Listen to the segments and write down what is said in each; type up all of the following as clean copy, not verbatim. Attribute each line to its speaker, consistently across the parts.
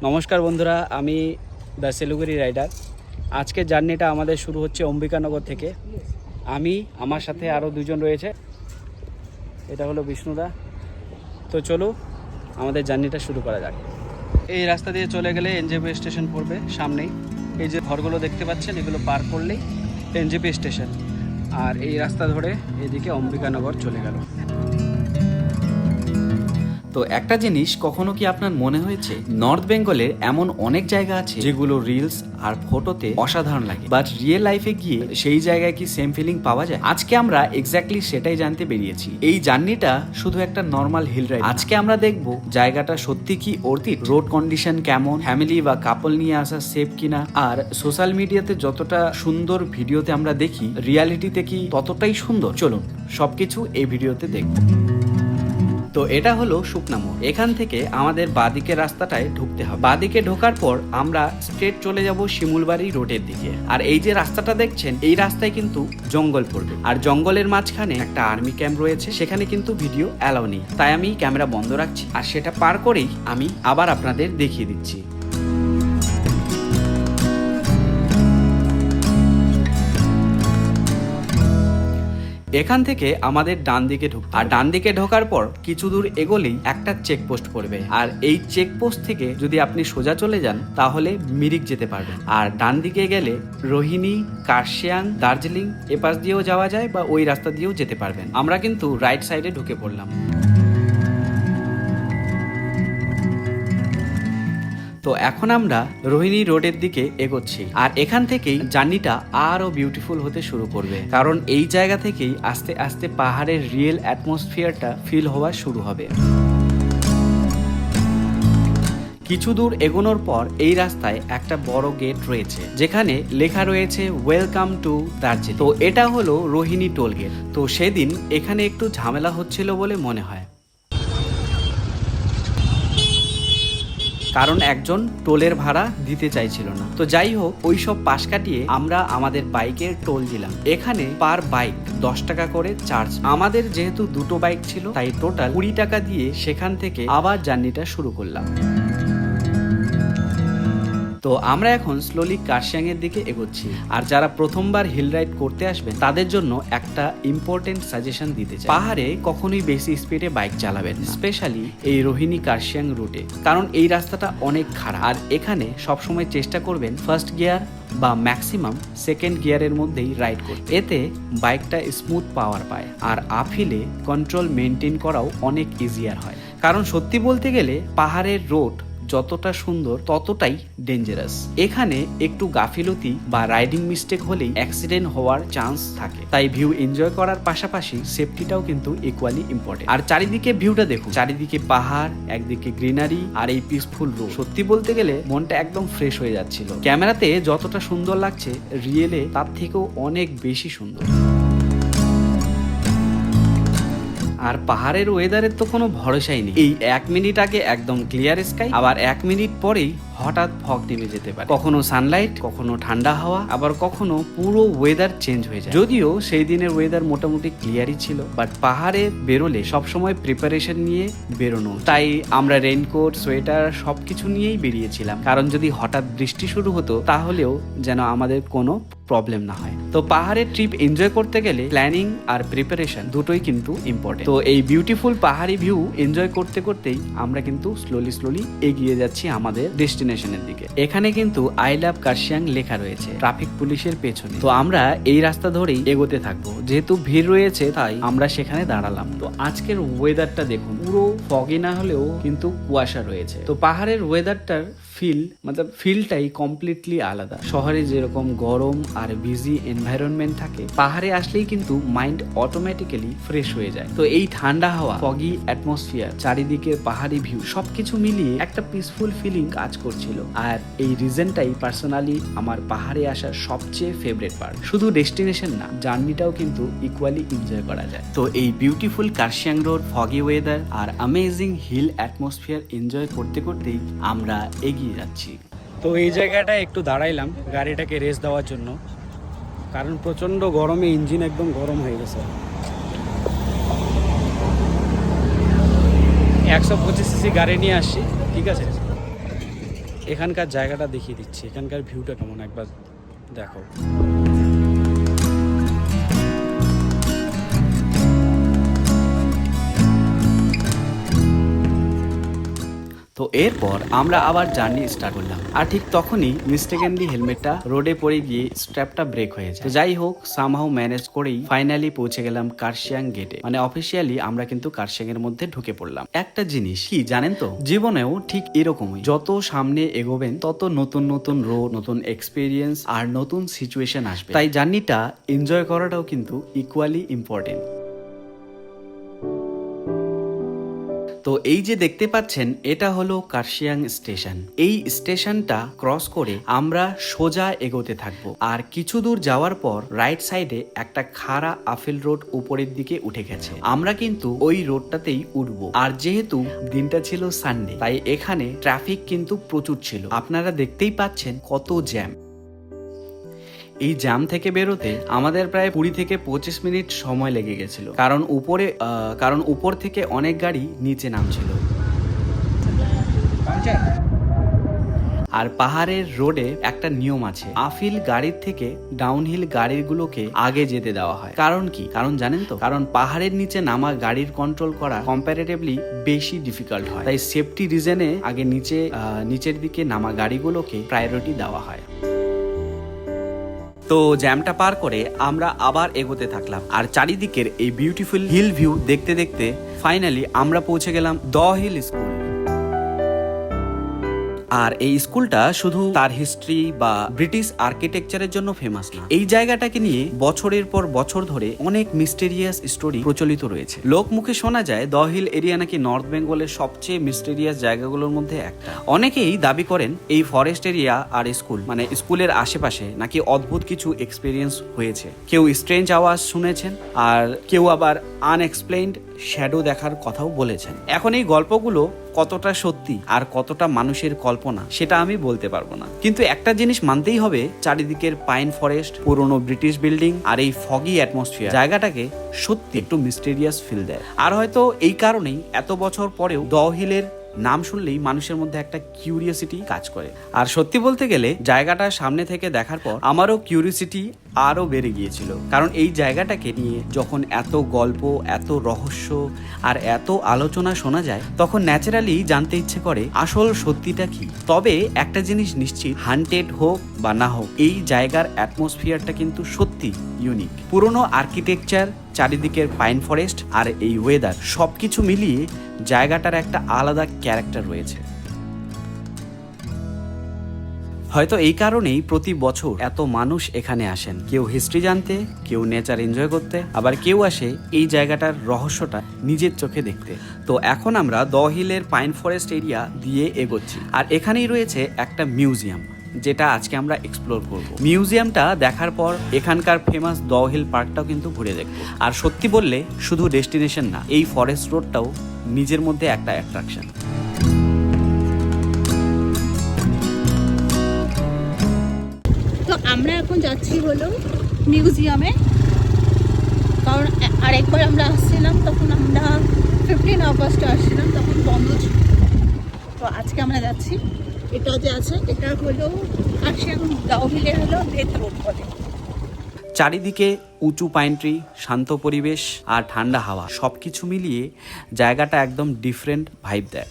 Speaker 1: নমস্কার বন্ধুরা, আমি দ্য সেলুগুরি রাইডার। আজকের জার্নিটা আমাদের শুরু হচ্ছে অম্বিকানগর থেকে। আমার সাথে আরও দুজন রয়েছে। এটা হলো বিষ্ণুদা। তো চলো আমাদের জার্নিটা শুরু করা যাক। এই রাস্তা দিয়ে চলে গেলে এনজেপি স্টেশন পড়বে সামনেই। এই যে ঘরগুলো দেখতে পাচ্ছেন, এগুলো পার করলেই এনজেপি স্টেশন। আর এই রাস্তা ধরে এদিকে অম্বিকানগর চলে গেল।
Speaker 2: তো একটা জিনিস কখনো কি আপনার মনে হয়েছে, নর্থ বেঙ্গলের এমন অনেক জায়গা আছে যেগুলো রিলস আর ফটোতে অসাধারণ লাগে, বাট রিয়েল লাইফে গিয়ে সেই জায়গায় কি সেম ফিলিং পাওয়া যায়? আজকে আমরা এক্স্যাক্টলি সেটাই জানতে বেরিয়েছি। এই জার্নিটা শুধু একটা নর্মাল হিল রাইড। আজকে আমরা দেখব জায়গাটা সত্যি কি অর্থ, রোড কন্ডিশন কেমন, ফ্যামিলি বা কাপল নিয়ে আসা সেফ কিনা, আর সোশ্যাল মিডিয়াতে যতটা সুন্দর ভিডিওতে আমরা দেখি, রিয়ালিটিতে কি ততটাই সুন্দর। চলুন সবকিছু এই ভিডিওতে দেখব। তো এটা হলো শুকনা মোড়। এখান থেকে আমাদের বাঁদিকের রাস্তাটায় ঢুকতে হবে। বাঁদিকে ঢোকার পর আমরা স্ট্রেট চলে যাব শিমুলবাড়ি রোডের দিকে। আর এই যে রাস্তাটা দেখছেন, এই রাস্তায় কিন্তু জঙ্গল পড়বে, আর জঙ্গলের মাঝখানে একটা আর্মি ক্যাম্প রয়েছে। সেখানে কিন্তু ভিডিও অ্যালাউ নেই, তাই আমি ক্যামেরা বন্ধ রাখছি। আর সেটা পার করেই আমি আবার আপনাদের দেখিয়ে দিচ্ছি। এখান থেকে আমাদের ডান দিকে ঢুক, আর ডান দিকে ঢোকার পর কিছু দূর এগোলেই একটা চেকপোস্ট পড়বে। আর এই চেকপোস্ট থেকে যদি আপনি সোজা চলে যান তাহলে মিরিক যেতে পারবেন। আর ডান দিকে গেলে রোহিণী, কার্শিয়াং, দার্জিলিং এপাশ দিয়েও যাওয়া যায়, বা ওই রাস্তা দিয়েও যেতে পারবেন। আমরা কিন্তু রাইট সাইডে ঢুকে পড়লাম। তো এখন আমরা রোহিণী রোডের দিকে এগোচ্ছি, আর এখান থেকেই জার্নিটা আরো বিউটিফুল হতে শুরু করবে, কারণ এই জায়গা থেকেই আস্তে আস্তে পাহাড়ের রিয়েল অ্যাটমসফিয়ারটা ফিল হওয়া শুরু হবে। কিছু দূর এগোনোর পর এই রাস্তায় একটা বড় গেট রয়েছে, যেখানে লেখা রয়েছে ওয়েলকাম টু দার্জিলিং। তো এটা হলো রোহিণী টোল গেট। তো সেদিন এখানে একটু ঝামেলা হচ্ছিল বলে মনে হয়, কারণ একজন টোলের ভাড়া দিতে চাইছিল না। তো যাই হোক, ওই সব পাশ কাটিয়ে আমরা আমাদের বাইকের টোল দিলাম। এখানে পার বাইক 10 টাকা করে চার্জ। আমাদের যেহেতু দুটো বাইক ছিল, তাই টোটাল 20 টাকা দিয়ে সেখান থেকে আবার জার্নিটা শুরু করলাম। তো আমরা এখন স্লোলি কার্শিয়াং এর দিকে এগোচ্ছি। আর যারা প্রথমবার হিল রাইড করতে আসবেন তাদের জন্য একটা ইম্পর্টেন্ট সাজেশন দিতে চাই, পাহাড়ে কখনোই বেশি স্পিডে বাইক চালাবেন, স্পেশালি এই রোহিণী কার্শিয়াং রুটে, কারণ এই রাস্তাটা অনেক খারাপ। আর এখানে সবসময় চেষ্টা করবেন ফার্স্ট গিয়ার বা ম্যাক্সিমাম সেকেন্ড গিয়ারের মধ্যেই রাইড করতে। এতে বাইকটা স্মুথ পাওয়ার পায়, আর আপহিলে কন্ট্রোল মেনটেন করাও অনেক ইজিয়ার হয়। কারণ সত্যি বলতে গেলে পাহাড়ের রোড যতটা সুন্দর ততটাই ডেঞ্জারাস। এখানে একটু গাফিলতি বা রাইডিং মিস্টেক হলেই অ্যাক্সিডেন্ট হওয়ার চান্স থাকে। তাই ভিউ এনজয় করার পাশাপাশি সেফটিটাও কিন্তু ইকুয়ালি ইম্পর্টেন্ট। আর চারিদিকে ভিউটা দেখুন, চারিদিকে পাহাড়, একদিকে গ্রিনারি, আর এই পিসফুল রোড। সত্যি বলতে গেলে মনটা একদম ফ্রেশ হয়ে যাচ্ছিল। ক্যামেরাতে যতটা সুন্দর লাগছে, রিয়েলে তার থেকেও অনেক বেশি সুন্দর। আর পাহাড়ের ওয়েদারের তো কোনো ভরসাই নেই। এই 1 মিনিট আগে একদম ক্লিয়ার স্কাই, আবার 1 মিনিট পরেই হঠাৎ ফগ নেমে যেতে পারে। কখনো সানলাইট, কখনো ঠান্ডা হাওয়া, আবার কখনো পুরো ওয়েদার চেঞ্জ হয়ে যায়। যদিও সেই দিনের ওয়েদার মোটামুটি ক্লিয়ারই ছিল, বাট পাহাড়ে বেরোলে সবসময় প্রিপারেশন নিয়ে বেরোনো। তাই আমরা রেইনকোট, সোয়েটার সবকিছু নিয়েই বেরিয়েছিলাম, কারণ যদি হঠাৎ বৃষ্টি শুরু হতো তাহলেও যেন আমাদের কোনো প্রবলেম না হয়। তো পাহাড়ের ট্রিপ এনজয় করতে গেলে প্ল্যানিং আর প্রিপারেশন দুটোই কিন্তু ইম্পর্টেন্ট। তো এই বিউটিফুল পাহাড়ি ভিউ এনজয় করতে করতেই আমরা কিন্তু স্লোলি এগিয়ে যাচ্ছি আমাদের ডেস্টিনেশনের দিকে। এখানে কিন্তু আই লাভ কার্শিয়াং লেখা রয়েছে ট্রাফিক পুলিশের পেছনে। তো আমরা এই রাস্তা ধরেই এগোতে থাকবো। যেহেতু ভিড় রয়েছে তাই আমরা সেখানে দাঁড়ালাম। তো আজকের ওয়েদারটা দেখুন, পুরো ফগি না হলেও কিন্তু কুয়াশা রয়েছে। তো পাহাড়ের ওয়েদারটার ফিলটাই কমপ্লিটলি আলাদা। শহরে যেরকম গরম আর বিজি এনভায়রনমেন্ট থাকে, পাহাড়ে আসলেই কিন্তু মাইন্ড অটোমেটিক্যালি ফ্রেশ হয়ে যায়। তো এই ঠান্ডা হাওয়া, ফগি অ্যাটমসফিয়ার, চারিদিকে পাহাড়ি ভিউ সবকিছু মিলিয়ে একটা পিসফুল ফিলিং কাজ করছিল। আর এই রিজনটাই পার্সোনালি আমার পাহাড়ে আসার সবচেয়ে ফেভারিট পার্ট। শুধু ডেস্টিনেশন না, জার্নিটাও কিন্তু ইকুয়ালি এনজয় করা যায়। তো এই beautiful Kurseong road, foggy weather আর অ্যামেজিং হিল অ্যাটমসফিয়ার এনজয় করতে করতেই আমরা এগিয়ে যাচ্ছি।
Speaker 1: তো এই জায়গাটায় একটু দাঁড়াইলাম গাড়িটাকে রেস্ট দেওয়ার জন্য, কারণ প্রচণ্ড গরমে ইঞ্জিন একদম গরম হয়ে গেছে। 125 সিসি গাড়ি নিয়ে আসছি, ঠিক আছে। এখানকার জায়গাটা দেখিয়ে দিচ্ছি, এখানকার ভিউটা কেমন একবার দেখো।
Speaker 2: তো এরপর আমরা আবার জার্নি স্টার্ট করলাম, আর ঠিক তখনই মিস্টেকেনলি হেলমেটটা রোডে পড়ে গিয়ে স্ট্র্যাপটা ব্রেক হয়ে যায়। তো যাই হোক, সামহাউ ম্যানেজ করেই ফাইনালি পৌঁছে গেলাম কার্শিয়াং গেটে। মানে অফিসিয়ালি আমরা কিন্তু কার্শিয়াং এর মধ্যে ঢুকে পড়লাম। একটা জিনিস কি জানেন তো, জীবনেও ঠিক এরকমই, যত সামনে এগোবেন তত নতুন নতুন রোড, নতুন এক্সপিরিয়েন্স আর নতুন সিচুয়েশন আসবে। তাই জার্নিটা এনজয় করাটাও কিন্তু ইকুয়ালি ইম্পর্টেন্ট। তো এই যে দেখতে পাচ্ছেন, এটা হলো কার্শিয়াং স্টেশন। এই স্টেশনটা ক্রস করে আমরা সোজা এগোতে থাকবো, আর কিছু দূর যাওয়ার পর রাইট সাইডে একটা খাড়া আফেল রোড উপরের দিকে উঠে গেছে। আমরা কিন্তু ওই রোডটাতেই উঠবো। আর যেহেতু দিনটা ছিল সানডে, তাই এখানে ট্রাফিক কিন্তু প্রচুর ছিল। আপনারা দেখতেই পাচ্ছেন কত জ্যাম। এই জ্যাম থেকে বেরোতে আমাদের প্রায় 20 থেকে 25 মিনিট সময় লেগে গেছিল, কারণ উপর থেকে অনেক গাড়ি নিচে নামছিল। আর পাহাড়ের রোডে একটা নিয়ম আছে, আফিল গাড়ির থেকে ডাউনহিল গাড়িগুলোকে আগে যেতে দেওয়া হয়। কারণ কি, কারণ জানেন তো, কারণ পাহাড়ের নিচে নামা গাড়ির কন্ট্রোল করা কম্পারেটিভলি বেশি ডিফিকাল্ট হয়। তাই সেফটি রিজনে আগে নিচের দিকে নামা গাড়িগুলোকে প্রায়োরিটি দেওয়া হয়। তো জ্যামটা পার করে আমরা আবার এগোতে থাকলাম, আর চারিদিকের এই বিউটিফুল হিল ভিউ দেখতে দেখতে ফাইনালি আমরা পৌঁছে গেলাম দ্য হিল স্কুল। আর এই স্কুলটা শুধু তার হিস্ট্রি বা ব্রিটিশ আর্কিটেকচারের জন্য ফেমাস না, এই জায়গাটাকে নিয়ে বছরের পর বছর ধরে অনেক মিস্টেরিয়াস স্টোরি প্রচলিত রয়েছে। লোক মুখে শোনা যায় দ্য হিল এরিয়া নাকি নর্থ বেঙ্গলের সবচেয়ে মিস্টেরিয়াস জায়গাগুলোর মধ্যে একটা। অনেকেই দাবি করেন এই ফরেস্ট এরিয়া আর স্কুল, মানে স্কুলের আশেপাশে নাকি অদ্ভুত কিছু এক্সপিরিয়েন্স হয়েছে। কেউ স্ট্রেঞ্জ আওয়াজ শুনেছেন, আর কেউ আবার আনএক্সপ্লেইনড শ্যাডো দেখার কথাও বলেছেন। এখন এই গল্পগুলো কতটা সত্যি আর কতটা মানুষের কল্পনা সেটা আমি বলতে পারবো না, কিন্তু একটা জিনিস মানতেই হবে, চারিদিকের পাইন ফরেস্ট, পুরনো ব্রিটিশ বিল্ডিং আর এই ফগি অ্যাটমসফিয়ার জায়গাটাকে সত্যি একটু মিস্টেরিয়াস ফিল দেয়। আর হয়তো এই কারণেই এত বছর পরেও দ্য হিলের নাম শুনলেই মানুষের মধ্যে একটা কিউরিওসিটি কাজ করে। আর সত্যি বলতে গেলে জায়গাটা সামনে থেকে দেখার পর আমারও কিউরিওসিটি আরও বেড়ে গিয়েছিল, কারণ এই জায়গাটাকে নিয়ে যখন এত গল্প, এত রহস্য আর এত আলোচনা শোনা যায়, তখন ন্যাচারালি জানতে ইচ্ছে করে আসল সত্যিটা কি। তবে একটা জিনিস নিশ্চিত, হান্টেড হোক বা না হোক, এই জায়গার অ্যাটমসফিয়ারটা কিন্তু সত্যি ইউনিক। পুরনো আর্কিটেকচার, চারিদিকের পাইন ফরেস্ট আর এই ওয়েদার, সবকিছু মিলিয়ে জায়গাটার একটা আলাদা ক্যারেক্টার রয়েছে। হয়তো এই কারণেই প্রতি বছর এত মানুষ এখানে আসেন, কেউ হিস্ট্রি জানতে, কেউ নেচার এনজয় করতে, আবার কেউ আসে এই জায়গাটার রহস্যটা নিজের চোখে দেখতে। তো এখন আমরা দ্য হিলের পাইন ফরেস্ট এরিয়া দিয়ে এগোচ্ছি, আর এখানেই রয়েছে একটা মিউজিয়াম, যেটা আজকে আমরা এক্সপ্লোর করব। মিউজিয়ামটা দেখার পর এখানকার ফেমাস দ্য হিল পার্কটাও কিন্তু ঘুরে দেখব। আর সত্যি বললে শুধু ডেস্টিনেশন না, এই ফরেস্ট রোডটাও নিজের মধ্যে একটা অ্যাট্রাকশন।
Speaker 3: তো আমরা এখন যাচ্ছি হলো মিউজিয়ামে, কারণ আরেকবার আমরা আসছিলাম, তখন আমরা 15 আগস্টে আসছিলাম, তখন বন্ধ ছিল। তো আজকে আমরা যাচ্ছি। এটা যে আছে, এটা হলো কার্শিয়াং দ্য হিলের হলো ডেথ রোড বলে।
Speaker 2: চারিদিকে উঁচু পাইন ট্রি, শান্ত পরিবেশ আর ঠান্ডা হাওয়া, সবকিছু মিলিয়ে জায়গাটা একদম ডিফারেন্ট ভাইব দেয়।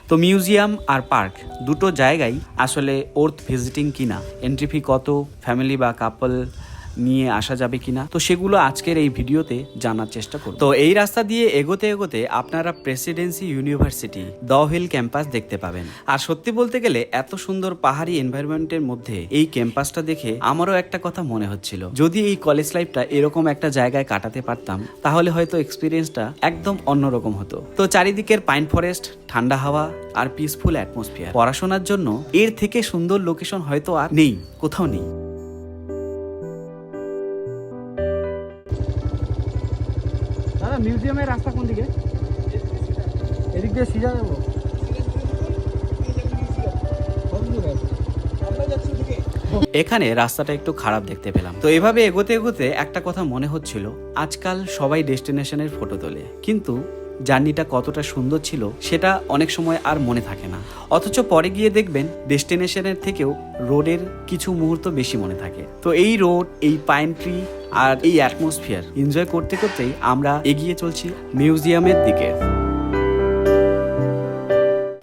Speaker 2: তো মিউজিয়াম আর পার্ক দুটো জায়গায় আসলে ওর্থ ভিজিটিং কিনা, এন্ট্রি ফি কত, ফ্যামিলি বা কাপল নিয়ে আসা যাবে কিনা, তো সেগুলো আজকের এই ভিডিওতে জানার চেষ্টা করব। তো এই রাস্তা দিয়ে এগোতে এগোতে আপনারা presidency university the hill campus দেখতে পাবেন। আর সত্যি বলতে গেলে এত সুন্দর পাহাড়ি এনভায়রনমেন্টের মধ্যে এই ক্যাম্পাসটা দেখে আমারও একটা কথা মনে হচ্ছিল, যদি এই কলেজ লাইফটা এরকম একটা জায়গায় কাটাতে পারতাম, তাহলে হয়তো এক্সপিরিয়েন্সটা একদম অন্যরকম হতো। তো চারিদিকের পাইন ফরেস্ট, ঠান্ডা হাওয়া আর পিসফুল অ্যাটমসফিয়ার, পড়াশোনার জন্য এর থেকে সুন্দর লোকেশন হয়তো আর নেই, কোথাও নেই।
Speaker 1: দাদা, মিউজিয়ামের রাস্তা কোন দিকে? এদিক দিয়ে সিধা যাবো?
Speaker 2: এখানে রাস্তাটা একটু খারাপ দেখতে পেলাম। তো এভাবে এগোতে এগোতে একটা কথা মনে হচ্ছিল, আজকাল সবাই ডেস্টিনেশনের ফটো তোলে, কিন্তু জার্নিটা কতটা সুন্দর ছিল সেটা অনেক সময় আর মনে থাকে না, অথচ পরে গিয়ে দেখবেন ডেস্টিনেশনের থেকেও রোডের কিছু মুহূর্ত বেশি মনে থাকে। তো এই রোড, এই পাইন ট্রি আর এই অ্যাটমসফিয়ার এনজয় করতে করতেই আমরা এগিয়ে চলছি মিউজিয়ামের দিকে।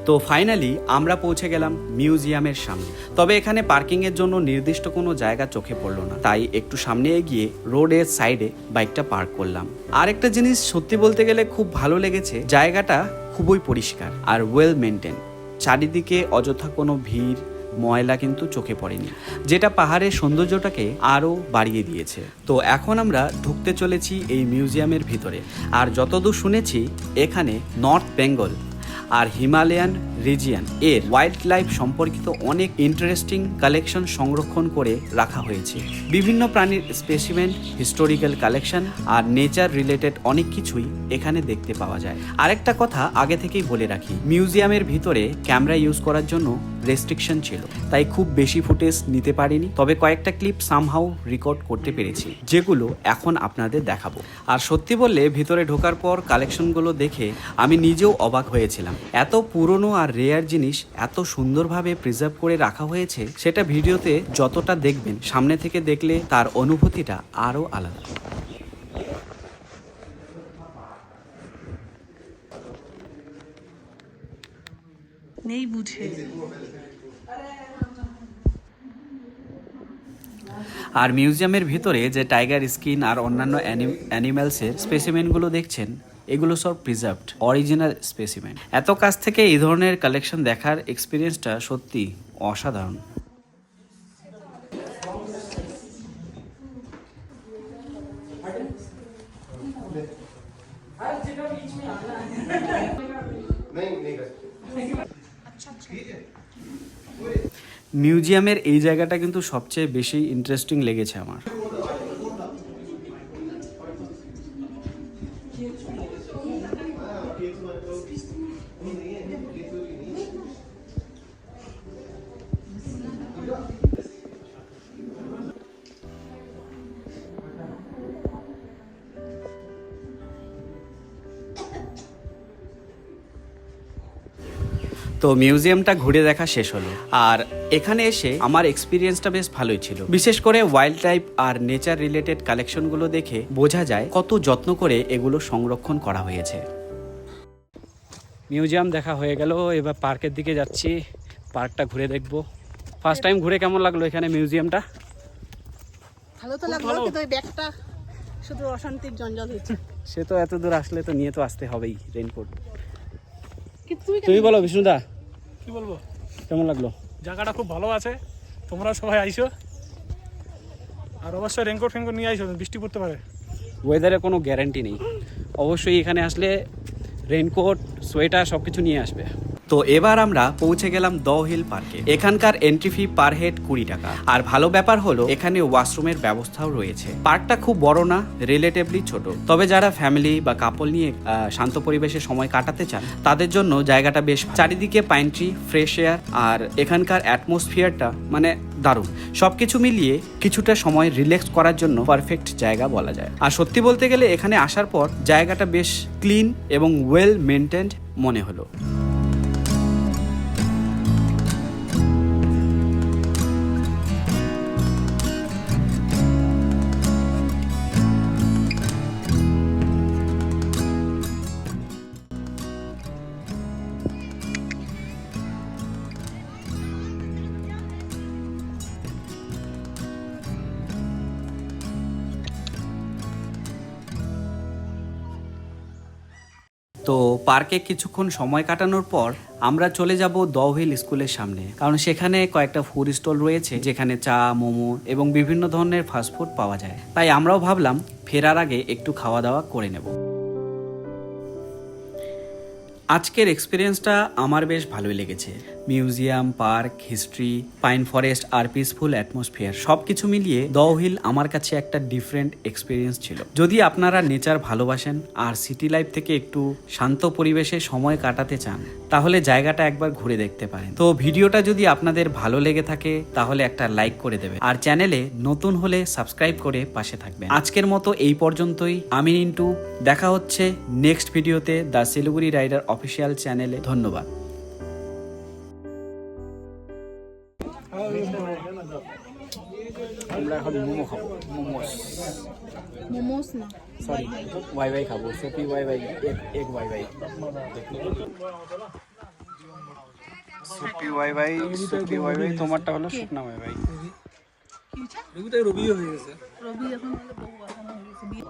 Speaker 2: তো ফাইনালি আমরা পৌঁছে গেলাম মিউজিয়ামের সামনে। তবে এখানে পার্কিং এর জন্য নির্দিষ্ট কোনো জায়গা চোখে পড়লো না, তাই একটু সামনে এগিয়ে রোডের সাইডে বাইকটা পার্ক করলাম। আর একটা জিনিস সত্যি বলতে গেলে খুব ভালো লেগেছে, জায়গাটা খুবই পরিষ্কার আর ওয়েল মেনটেন। চারিদিকে অযথা কোনো ভিড় ময়লা কিন্তু চোখে পড়েনি, যেটা পাহাড়ের সৌন্দর্যটাকে আরও বাড়িয়ে দিয়েছে। তো এখন আমরা ঢুকতে চলেছি এই মিউজিয়ামের ভিতরে। আর যতদূর শুনেছি এখানে নর্থ বেঙ্গল আর হিমালয়ান রিজিয়ন এর ওয়াইল্ড লাইফ সম্পর্কিত অনেক ইন্টারেস্টিং কালেকশন সংরক্ষণ করে রাখা হয়েছে। বিভিন্ন প্রাণীর স্পেসিমেন, হিস্টোরিক্যাল কালেকশন আর নেচার রিলেটেড অনেক কিছুই এখানে দেখতে পাওয়া যায়। আরেকটা কথা আগে থেকেই বলে রাখি, মিউজিয়ামের ভিতরে ক্যামেরা ইউজ করার জন্য রেস্ট্রিকশন ছিল, তাই খুব বেশি ফুটেজ নিতে পারিনি। তবে কয়েকটা ক্লিপ সামহাউ রেকর্ড করতে পেরেছি, যেগুলো এখন আপনাদের দেখাবো। আর সত্যি বললে ভিতরে ঢোকার পর কালেকশনগুলো দেখে আমি নিজেও অবাক হয়েছিলাম। এত পুরনো আর রেয়ার জিনিস এত সুন্দরভাবে প্রিজার্ভ করে রাখা হয়েছে, সেটা ভিডিওতে যতটা দেখবেন সামনে থেকে দেখলে তার অনুভূতিটা আরও আলাদা।
Speaker 3: নেই বুঝে।
Speaker 2: আর মিউজিয়ামের ভিতরে যে টাইগার স্কিন আর অন্যান্য অ্যানিম্যালসের স্পেসিমেনগুলো দেখছেন, এগুলো সব প্রিজার্ভড অরিজিনাল স্পেসিমেন। এত কাছ থেকে এই ধরনের কালেকশন দেখার এক্সপিরিয়েন্সটা সত্যি অসাধারণ। মিউজিয়ামের এই জায়গাটা কিন্তু সবচেয়ে বেশি ইন্টারেস্টিং লেগেছে আমার। তো মিউজিয়ামটা ঘুরে দেখা শেষ হলো, আর এখানে এসে আমার এক্সপিরিয়েন্সটা বেশ ভালোই ছিল। বিশেষ করে ওয়াইল্ড লাইফ আর নেচার রিলেটেড কালেকশনগুলো দেখে বোঝা যায় কত যত্ন করে এগুলো সংরক্ষণ করা হয়েছে।
Speaker 1: মিউজিয়াম দেখা হয়ে গেল, এবার পার্কের দিকে যাচ্ছি, পার্কটা ঘুরে দেখব। ফার্স্ট টাইম ঘুরে কেমন লাগলো এখানে মিউজিয়ামটা?
Speaker 3: ভালো তো লাগলো, কিন্তু ওই ব্যাগটা শুধু অশান্তির জঞ্জাল হচ্ছে।
Speaker 1: সে তো এত দূর আসলে তো নিয়ে তো আসতে হবেই রেইনকোট।
Speaker 3: কিন্তু
Speaker 1: তুমি বলো বিষ্ণুদা,
Speaker 4: কি বলবো,
Speaker 1: কেমন লাগলো?
Speaker 4: জায়গাটা খুব ভালো আছে, তোমরা সবাই আইসো, আর অবশ্যই রেনকোট ফেনকোট নিয়ে আইসো, বৃষ্টি পড়তে পারে।
Speaker 1: ওয়েদারের কোনো গ্যারান্টি নেই, অবশ্যই এখানে আসলে রেইনকোট, সোয়েটার সব কিছু নিয়ে আসবে।
Speaker 2: তো এবার আমরা পৌঁছে গেলাম দ্য হিল পার্কে। এখানকার এন্ট্রি ফি পার হেড 20 টাকা। আর ভালো ব্যাপার হলো এখানে ওয়াশরুমের ব্যবস্থাও রয়েছে। পার্কটা খুব বড় না, রিলেটিভলি ছোট, তবে যারা ফ্যামিলি বা কাপল নিয়ে শান্ত পরিবেশে সময় কাটাতে চান তাদের জন্য জায়গাটা বেশ। চারিদিকে পাইন ট্রি, ফ্রেশ এয়ার আর এখানকার অ্যাটমসফিয়ারটা মানে দারুণ। সবকিছু মিলিয়ে কিছুটা সময় রিল্যাক্স করার জন্য পারফেক্ট জায়গা বলা যায়। আর সত্যি বলতে গেলে এখানে আসার পর জায়গাটা বেশ ক্লিন এবং ওয়েল মেনটেন্ড মনে হলো। তো পার্কে কিছুক্ষণ সময় কাটানোর পর আমরা চলে যাব দ্য হিল স্কুলের সামনে, কারণ সেখানে কয়েকটা ফুড স্টল রয়েছে যেখানে চা, মোমো এবং বিভিন্ন ধরনের ফাস্টফুড পাওয়া যায়। তাই আমরাও ভাবলাম ফেরার আগে একটু খাওয়া দাওয়া করে নেব। আজকের এক্সপিরিয়েন্সটা আমার বেশ ভালোই লেগেছে। Museum, park, history, pine forest আর পিসফুল অ্যাটমসফিয়ার সবকিছু মিলিয়ে দহ হিল আমার কাছে একটা ডিফারেন্ট এক্সপিরিয়েন্স ছিল। যদি আপনারা নেচার ভালোবাসেন আর সিটি লাইফ থেকে একটু শান্ত পরিবেশে সময় কাটাতে চান তাহলে জায়গাটা একবার ঘুরে দেখতে পারেন। তো ভিডিওটা যদি আপনাদের ভালো লেগে থাকে তাহলে একটা লাইক করে দেবেন আর চ্যানেলে নতুন হলে সাবস্ক্রাইব করে পাশে থাকবেন। আজকের মতো এই পর্যন্তই। আমি নিন্টু, দেখা হচ্ছে নেক্সট ভিডিওতে দ্য শিলিগুড়ি রাইডার অফিসিয়াল চ্যানেলে। ধন্যবাদ।
Speaker 1: আমরা এখন মোমো খাবো,
Speaker 3: মোমোস না,
Speaker 1: সরি ওয়াই ওয়াই খাবো, সপি ওয়াই ওয়াই, এক ওয়াই ওয়াই, সপি ওয়াই ওয়াই, সপি ওয়াই ওয়াই। তোমারটা হলো শুকনা ওয়াই ওয়াই।
Speaker 3: রবি এখন হলো বহু এখন হয়ে গেছে বিয়ে।